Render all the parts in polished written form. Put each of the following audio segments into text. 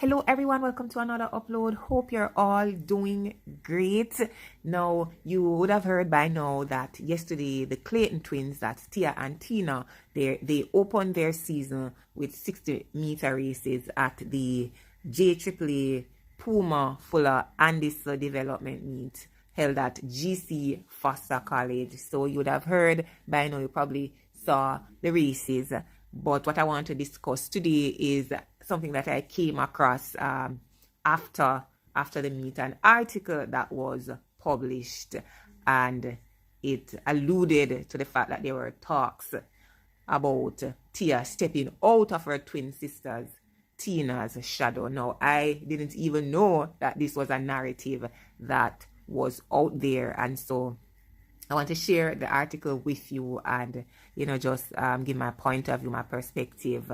Hello everyone, welcome to another upload. Hope you're all doing great. Now, you would have heard by now that yesterday the Clayton twins, that's Tia and Tina, they opened their season with 60-meter races at the JAAA Puma Fuller Andis Development Meet held at GC Foster College. So you would have heard by now, you probably saw the races. But what I want to discuss today is something that I came across after the meet, an article that was published, and it alluded to the fact that there were talks about Tia stepping out of her twin sister's Tina's shadow. Now, I didn't even know that this was a narrative that was out there, and so I want to share the article with you and, just give my point of view, my perspective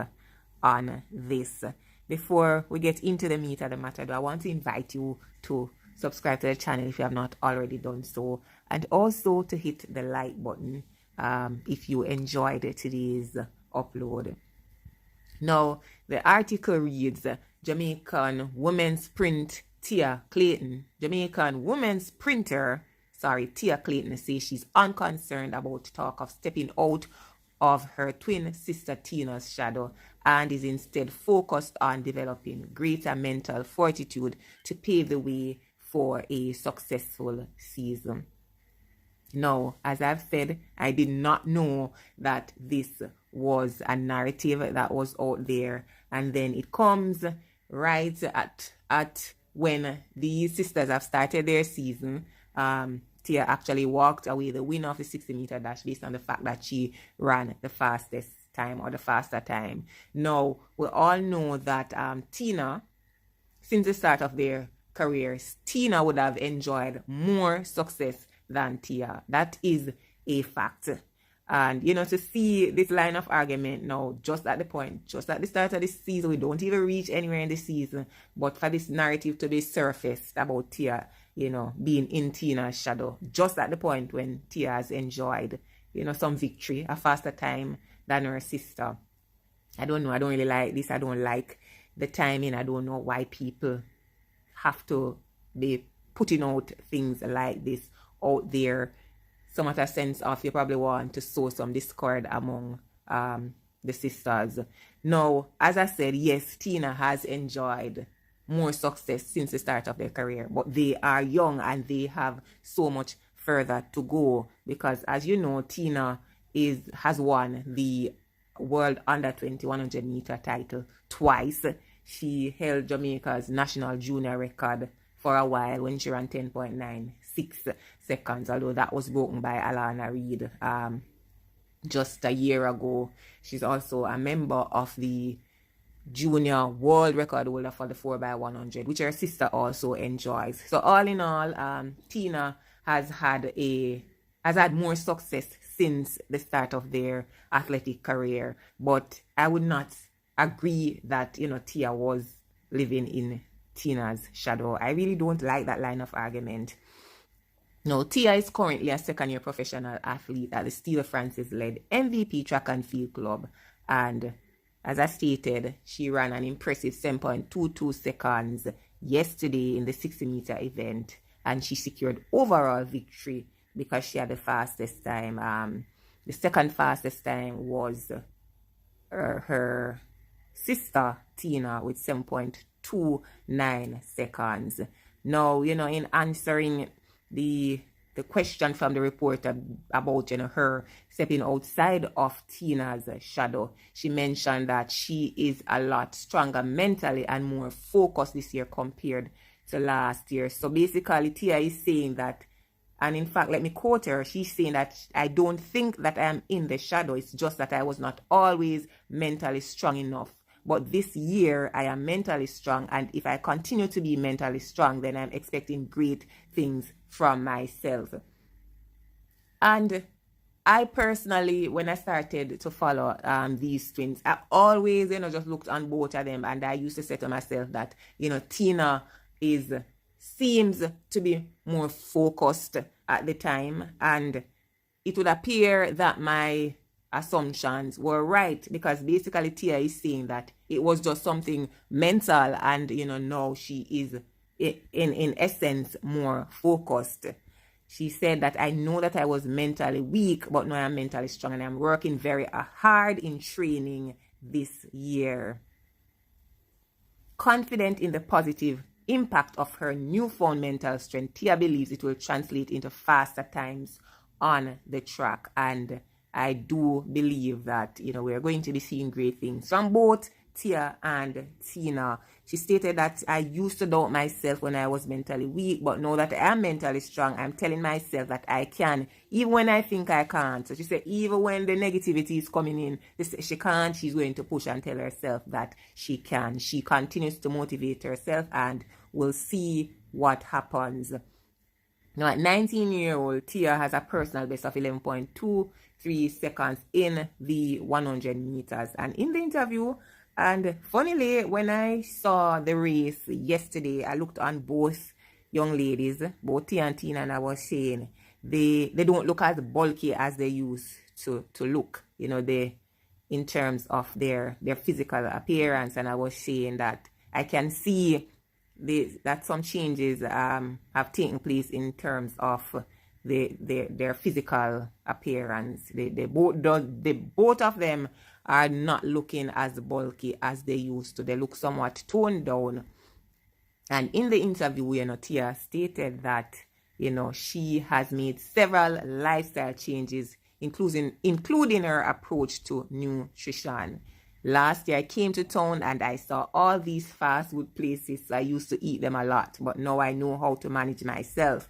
on this. Before we get into the meat of the matter, I want to invite you to subscribe to the channel if you have not already done so, and also to hit the like button if you enjoyed today's upload. Now, the article reads, Jamaican women's sprint Tia Clayton, Jamaican women's sprinter, Tia Clayton says she's unconcerned about talk of stepping out of her twin sister Tina's shadow and is instead focused on developing greater mental fortitude to pave the way for a successful season. Now, as I've said, I did not know that this was a narrative that was out there, and then it comes right at when these sisters have started their season. Tia actually walked away the winner of the 60-meter dash based on the fact that she ran the fastest time or the faster time. Now, we all know that Tina, since the start of their careers, Tina would have enjoyed more success than Tia. That is a fact. And, to see this line of argument now, just at the start of this season, we don't even reach anywhere in the season, but for this narrative to be surfaced about Tia, being in Tina's shadow, just at the point when Tia has enjoyed, some victory, a faster time than her sister. I don't know. I don't really like this. I don't like the timing. I don't know why people have to be putting out things like this out there. Some of a sense of you probably want to sow some discord among the sisters. Now, as I said, yes, Tina has enjoyed more success since the start of their career, but they are young and they have so much further to go because, as you know, Tina has won the World Under 20 100-meter title twice. She held Jamaica's national junior record for a while when she ran 10.96 seconds, although that was broken by Alana Reid just a year ago. She's also a member of the junior world record holder for the 4x100, which her sister also enjoys. So all in all, Tina has had more success since the start of their athletic career, but I would not agree that Tia was living in Tina's shadow. I really don't like that line of argument. Now, Tia is currently a second-year professional athlete at the Steele Francis-led MVP Track and Field Club, and as I stated, she ran an impressive 7.22 seconds yesterday in the 60-meter event, and she secured overall victory because she had the fastest time. The second fastest time was her sister Tina with 7.29 seconds. Now, in answering the question from the reporter about her stepping outside of Tina's shadow, she mentioned that she is a lot stronger mentally and more focused this year compared to last year. So basically, Tia is saying that, and in fact, let me quote her, she's saying that I don't think that I am in the shadow, it's just that I was not always mentally strong enough. But this year, I am mentally strong, and if I continue to be mentally strong, then I'm expecting great things from myself. And I personally, when I started to follow these twins, I always, just looked on both of them, and I used to say to myself that, Tina seems to be more focused at the time, and it would appear that my assumptions were right, because basically Tia is saying that it was just something mental, and now she is in essence more focused. She said that I know that I was mentally weak, but now I'm mentally strong, and I'm working very hard in training this year. Confident in the positive impact of her newfound mental strength, Tia believes it will translate into faster times on the track. And I do believe that, we're going to be seeing great things from both Tia and Tina. She stated that I used to doubt myself when I was mentally weak, but now that I am mentally strong, I'm telling myself that I can, even when I think I can't. So she said even when the negativity is coming in, she can't, she's going to push and tell herself that she can. She continues to motivate herself, and we'll see what happens. Now, at 19-year-old, Tia has a personal best of 11.23 seconds in the 100 meters. And in the interview, and funnily, when I saw the race yesterday, I looked on both young ladies, both Tia and Tina, and I was saying they don't look as bulky as they used to look, in terms of their physical appearance. And I was saying that I can see that some changes have taken place in terms of their physical appearance. They both of them are not looking as bulky as they used to. They look somewhat toned down. And in the interview, Tia stated that, she has made several lifestyle changes, including her approach to nutrition. Last year, I came to town and I saw all these fast food places. I used to eat them a lot, but now I know how to manage myself.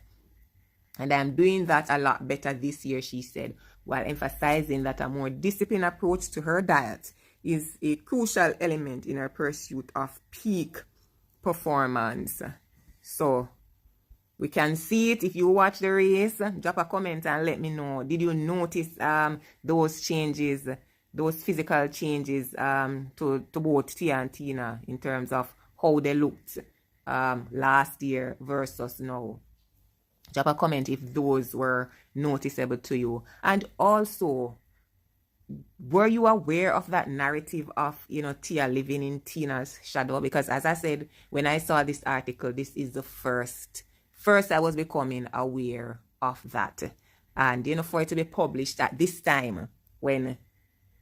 And I'm doing that a lot better this year, she said, while emphasizing that a more disciplined approach to her diet is a crucial element in her pursuit of peak performance. So we can see it. If you watch the race, drop a comment and let me know. Did you notice those changes, those physical changes to both Tia and Tina in terms of how they looked last year versus now? Drop a comment if those were noticeable to you. And also, were you aware of that narrative of, Tia living in Tina's shadow? Because as I said, when I saw this article, this is the first I was becoming aware of that. And, for it to be published at this time, when,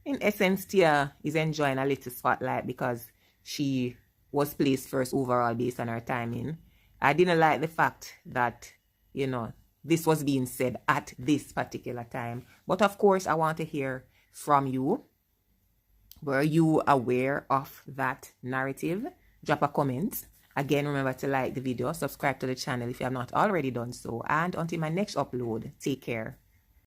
in essence, Tia is enjoying a little spotlight because she was placed first overall based on her timing, I didn't like the fact that, this was being said at this particular time. But of course, I want to hear from you. Were you aware of that narrative? Drop a comment. Again, remember to like the video, subscribe to the channel if you have not already done so. And until my next upload, take care.